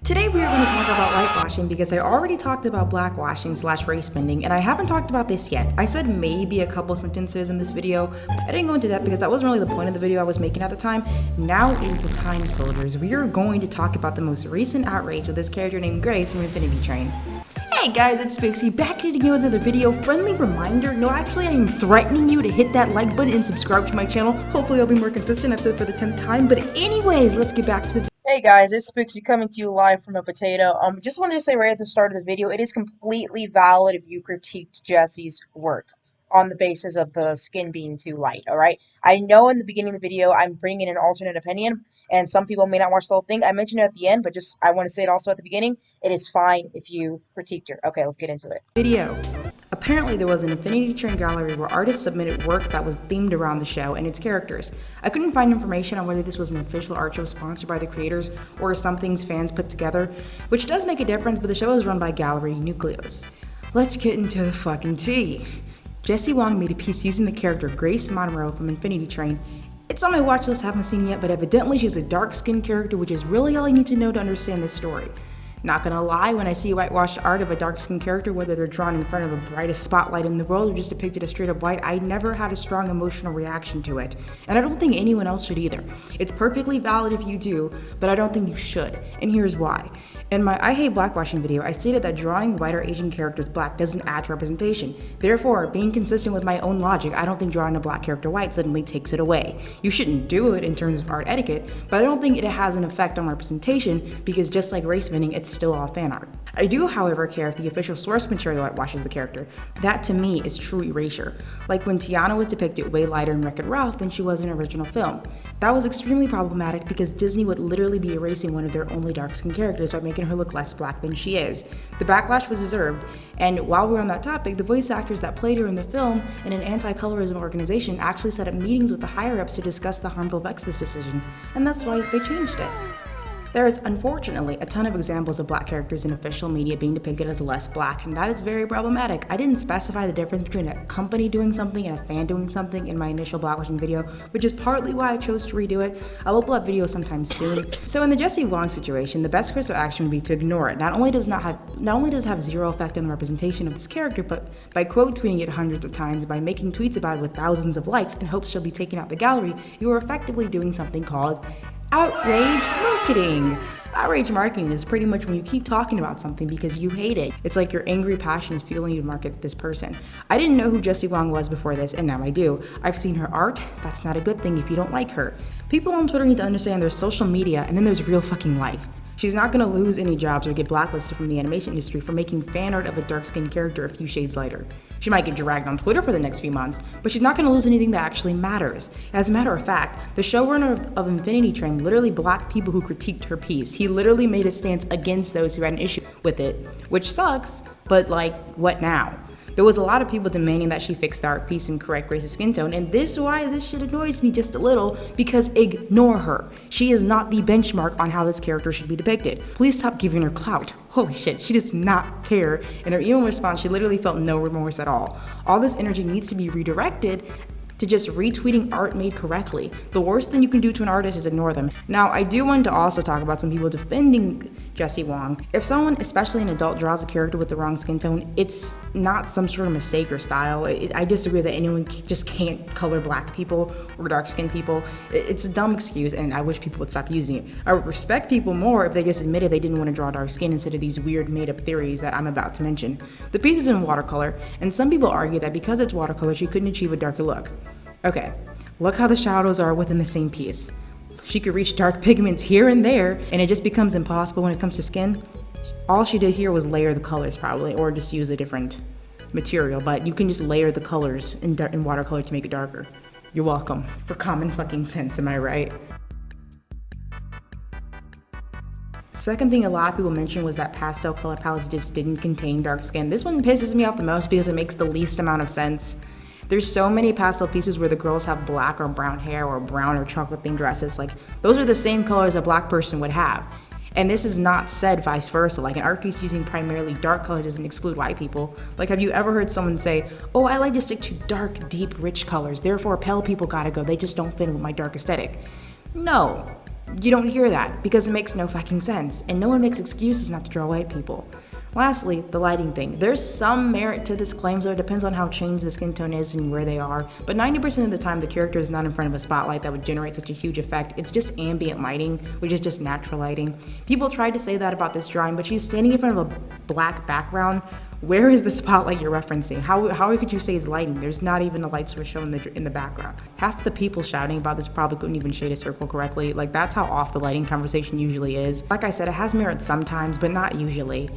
Today we are going to talk about whitewashing because I already talked about blackwashing / race bending, and I haven't talked about this yet. I said maybe a couple sentences in this video. I didn't go into that because that wasn't really the point of the video I was making at the time. Now is the time, soldiers. We are going to talk about the most recent outrage with this character named Grace from Infinity Train. Hey guys, it's Spixie, back at it again with another video. Friendly reminder, no, actually I am threatening you to hit that like button and subscribe to my channel. Hopefully I'll be more consistent, I've said it for the 10th time, but anyways, let's get back to the Hey guys, it's Spixie coming to you live from a potato. Just wanted to say right at the start of the video, it is completely valid if you critiqued Jesse's work on the basis of the skin being too light, alright? I know in the beginning of the video I'm bringing an alternate opinion, and some people may not watch the whole thing. I mentioned it at the end, but I want to say it also at the beginning. It is fine if you critiqued her. Okay, let's get into it. video. Apparently there was an Infinity Train gallery where artists submitted work that was themed around the show and its characters. I couldn't find information on whether this was an official art show sponsored by the creators or some things fans put together, which does make a difference, but the show is run by Gallery Nucleus. Let's get into the fucking tea. Jesse Wong made a piece using the character Grace Monroe from Infinity Train. It's on my watch list, haven't seen it yet, but evidently she's a dark-skinned character, which is really all you need to know to understand this story. Not gonna lie, when I see whitewashed art of a dark-skinned character, whether they're drawn in front of the brightest spotlight in the world or just depicted as straight up white, I never had a strong emotional reaction to it. And I don't think anyone else should either. It's perfectly valid if you do, but I don't think you should. And here's why. In my I Hate Blackwashing video, I stated that drawing white or Asian characters black doesn't add to representation. Therefore, being consistent with my own logic, I don't think drawing a black character white suddenly takes it away. You shouldn't do it in terms of art etiquette, but I don't think it has an effect on representation because just like race bending, it's still all fan art. I do, however, care if the official source material whitewashes the character. That to me is true erasure. Like when Tiana was depicted way lighter in Wreck-It Ralph than she was in original film. That was extremely problematic because Disney would literally be erasing one of their only dark-skinned characters by making her look less black than she is. The backlash was deserved, and while we're on that topic, the voice actors that played her in the film in an anti-colorism organization actually set up meetings with the higher-ups to discuss the harmful effects of this decision, and that's why they changed it. There is unfortunately a ton of examples of black characters in official media being depicted as less black, and that is very problematic. I didn't specify the difference between a company doing something and a fan doing something in my initial blackwashing video, which is partly why I chose to redo it. I'll upload that video sometime soon. So in the Jesse Wong situation, the best course of action would be to ignore it. Not only does it have zero effect on the representation of this character, but by quote tweeting it hundreds of times, by making tweets about it with thousands of likes in hopes she'll be taken out the gallery, you are effectively doing something called outrage marketing. Outrage marketing is pretty much when you keep talking about something because you hate it. It's like your angry passion is fueling you to market this person. I didn't know who Jessie Wong was before this, and now I do. I've seen her art. That's not a good thing if you don't like her. People on Twitter need to understand there's social media and then there's real fucking life. She's not gonna lose any jobs or get blacklisted from the animation industry for making fan art of a dark-skinned character a few shades lighter. She might get dragged on Twitter for the next few months, but she's not gonna lose anything that actually matters. As a matter of fact, the showrunner of Infinity Train literally blocked people who critiqued her piece. He literally made a stance against those who had an issue with it, which sucks, but like, what now? There was a lot of people demanding that she fix the art piece and correct Grace's skin tone, and this is why this shit annoys me just a little, because ignore her. She is not the benchmark on how this character should be depicted. Please stop giving her clout. Holy shit, she does not care. In her email response, she literally felt no remorse at all. All this energy needs to be redirected to just retweeting art made correctly. The worst thing you can do to an artist is ignore them. Now, I do want to also talk about some people defending Jessie Wong. If someone, especially an adult, draws a character with the wrong skin tone, it's not some sort of mistake or style. I disagree that anyone just can't color black people or dark-skinned people. It's a dumb excuse, and I wish people would stop using it. I would respect people more if they just admitted they didn't want to draw dark skin instead of these weird made-up theories that I'm about to mention. The piece is in watercolor, and some people argue that because it's watercolor, she couldn't achieve a darker look. Okay, look how the shadows are within the same piece. She could reach dark pigments here and there, and it just becomes impossible when it comes to skin. All she did here was layer the colors probably, or just use a different material, but you can just layer the colors in watercolor to make it darker. You're welcome. For common fucking sense, am I right? Second thing a lot of people mentioned was that pastel color palettes just didn't contain dark skin. This one pisses me off the most because it makes the least amount of sense. There's so many pastel pieces where the girls have black or brown hair or brown or chocolate themed dresses. Like, those are the same colors a black person would have. And this is not said vice versa. Like, an art piece using primarily dark colors doesn't exclude white people. Like, have you ever heard someone say, oh, I like to stick to dark, deep, rich colors, therefore pale people gotta go, they just don't fit with my dark aesthetic? No. You don't hear that because it makes no fucking sense, and no one makes excuses not to draw white people. Lastly, the lighting thing. There's some merit to this claim, so it depends on how changed the skin tone is and where they are, but 90% of the time the character is not in front of a spotlight that would generate such a huge effect. It's just ambient lighting, which is just natural lighting. People tried to say that about this drawing, but she's standing in front of a black background. Where is the spotlight you're referencing? How could you say it's lighting? There's not even a light source shown in the background. Half the people shouting about this probably couldn't even shade a circle correctly. Like, that's how off the lighting conversation usually is. Like I said, it has merit sometimes, but not usually.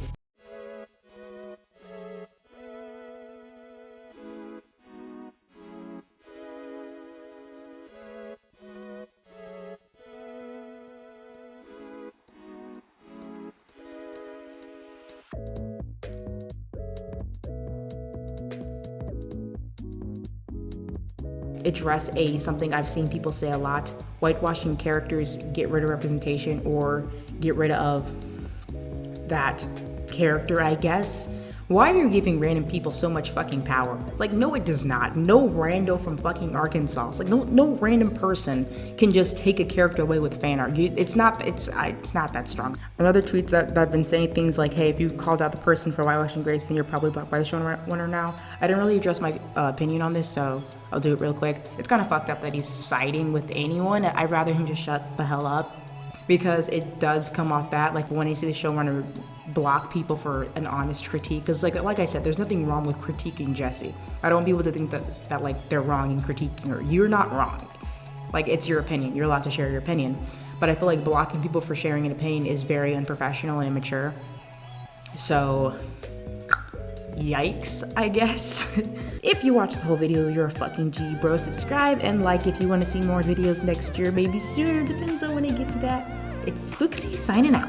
Address something I've seen people say a lot. Whitewashing characters, get rid of representation or get rid of that character, I guess. Why are you giving random people so much fucking power? Like, no, it does not. No rando from fucking Arkansas. Like, no random person can just take a character away with fan art. It's not that strong. Another tweet that I've been saying things like, hey, if you called out the person for whitewashing Grace, then you're probably Black by the showrunner now. I didn't really address my opinion on this, so I'll do it real quick. It's kind of fucked up that he's siding with anyone. I'd rather him just shut the hell up, because it does come off that, like, when I see the showrunner block people for an honest critique, because like I said, there's nothing wrong with critiquing Jessie. I don't want people to think that like they're wrong in critiquing her. You're not wrong. Like, it's your opinion. You're allowed to share your opinion. But I feel like blocking people for sharing an opinion is very unprofessional and immature. So, yikes, I guess. If you watched the whole video, you're a fucking G, bro. Subscribe and like if you want to see more videos next year, maybe sooner. Depends on when I get to that. It's Spooksy signing out.